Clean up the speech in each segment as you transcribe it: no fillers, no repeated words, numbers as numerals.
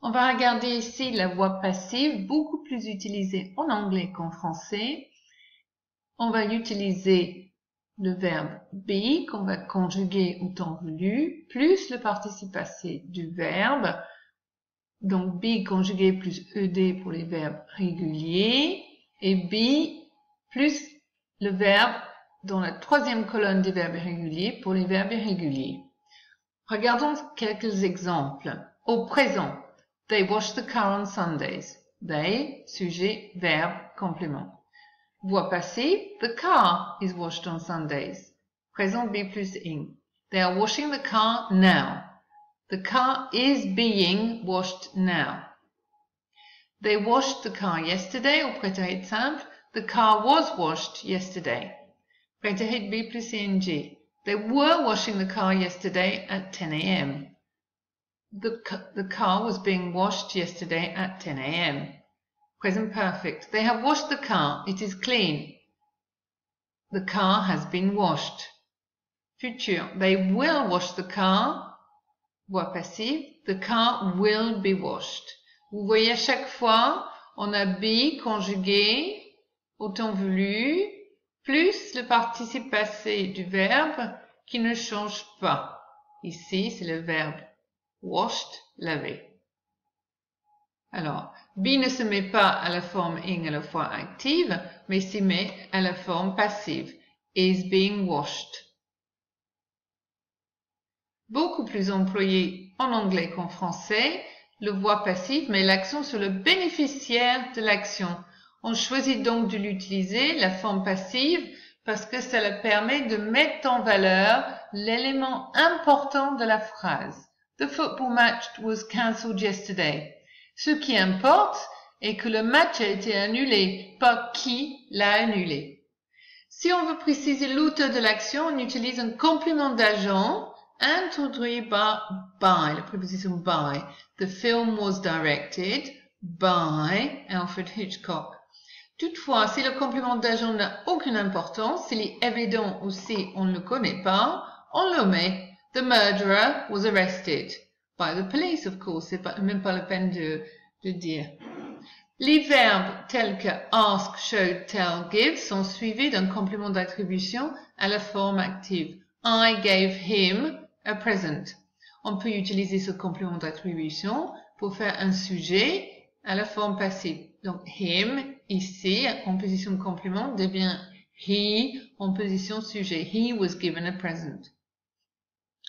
On va regarder ici la voix passive, beaucoup plus utilisée en anglais qu'en français. On va utiliser le verbe be qu'on va conjuguer au temps voulu, plus le participe passé du verbe. Donc be conjugué plus ed pour les verbes réguliers et be plus le verbe dans la troisième colonne des verbes irréguliers pour les verbes irréguliers. Regardons quelques exemples. Au présent, they wash the car on Sundays. They, sujet, verbe, complément. Voix passive, the car is washed on Sundays. Présent be plus ing. They are washing the car now. The car is being washed now. They washed the car yesterday, au prétérit simple. The car was washed yesterday. Prétérit be plus ing. They were washing the car yesterday at 10 a.m. The car was being washed yesterday at 10 a.m. Present perfect. They have washed the car. It is clean. The car has been washed. Future. They will wash the car. Voix passive. The car will be washed. Vous voyez, à chaque fois, on a be conjugué au temps voulu, plus le participe passé du verbe qui ne change pas. Ici, c'est le verbe washed, laver. Alors, be ne se met pas à la forme ing à la fois active, mais s'y met à la forme passive. Is being washed. Beaucoup plus employé en anglais qu'en français, le voix passive met l'accent sur le bénéficiaire de l'action. On choisit donc de l'utiliser, la forme passive, parce que cela permet de mettre en valeur l'élément important de la phrase. The football match was cancelled yesterday. Ce qui importe est que le match a été annulé, pas qui l'a annulé. Si on veut préciser l'auteur de l'action, on utilise un complément d'agent introduit par by, la préposition by. The film was directed by Alfred Hitchcock. Toutefois, si le complément d'agent n'a aucune importance, s'il est évident ou si on ne le connaît pas, on le met. The murderer was arrested by the police, of course. C'est même pas la peine de dire. Les verbes tels que ask, show, tell, give sont suivis d'un complément d'attribution à la forme active. I gave him a present. On peut utiliser ce complément d'attribution pour faire un sujet à la forme passive. Donc, him, ici, en position de complément, devient he en position sujet. He was given a present.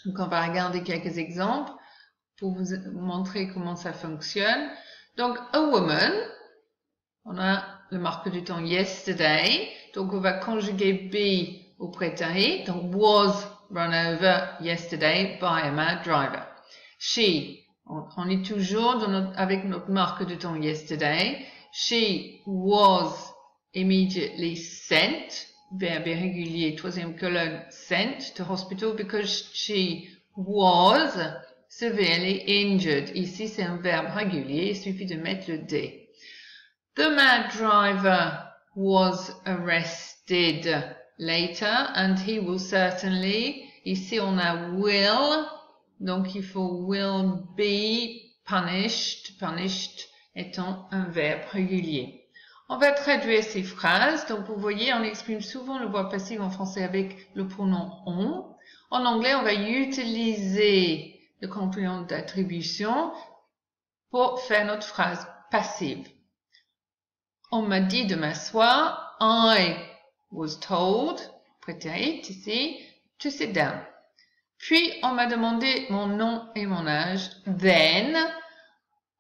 Donc, on va regarder quelques exemples pour vous montrer comment ça fonctionne. Donc, a woman, on a le marque du temps yesterday. Donc, on va conjuguer be au prétérit. Donc, was run over yesterday by a mad driver. She, on est toujours avec notre marque du temps yesterday. She was immediately sent, verbe irrégulier, troisième colonne, sent to hospital because she was severely injured. Ici, c'est un verbe régulier, il suffit de mettre le D. The mad driver was arrested later and he will certainly, ici on a will, donc il faut will be punished, punished étant un verbe régulier. On va traduire ces phrases. Donc, vous voyez, on exprime souvent le voix passive en français avec le pronom on. En anglais, on va utiliser le complément d'attribution pour faire notre phrase passive. On m'a dit de m'asseoir. I was told, prétérit ici, to sit down. Puis, on m'a demandé mon nom et mon âge. Then,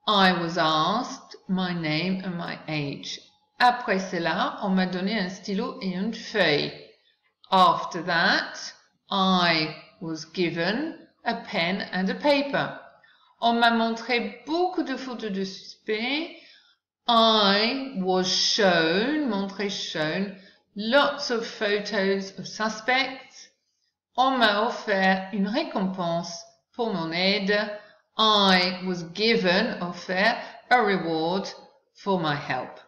I was asked my name and my age. Après cela, on m'a donné un stylo et une feuille. After that, I was given a pen and a paper. On m'a montré beaucoup de photos de suspects. I was shown, montré shown, lots of photos of suspects. On m'a offert une récompense pour mon aide. I was given, offert, a reward for my help.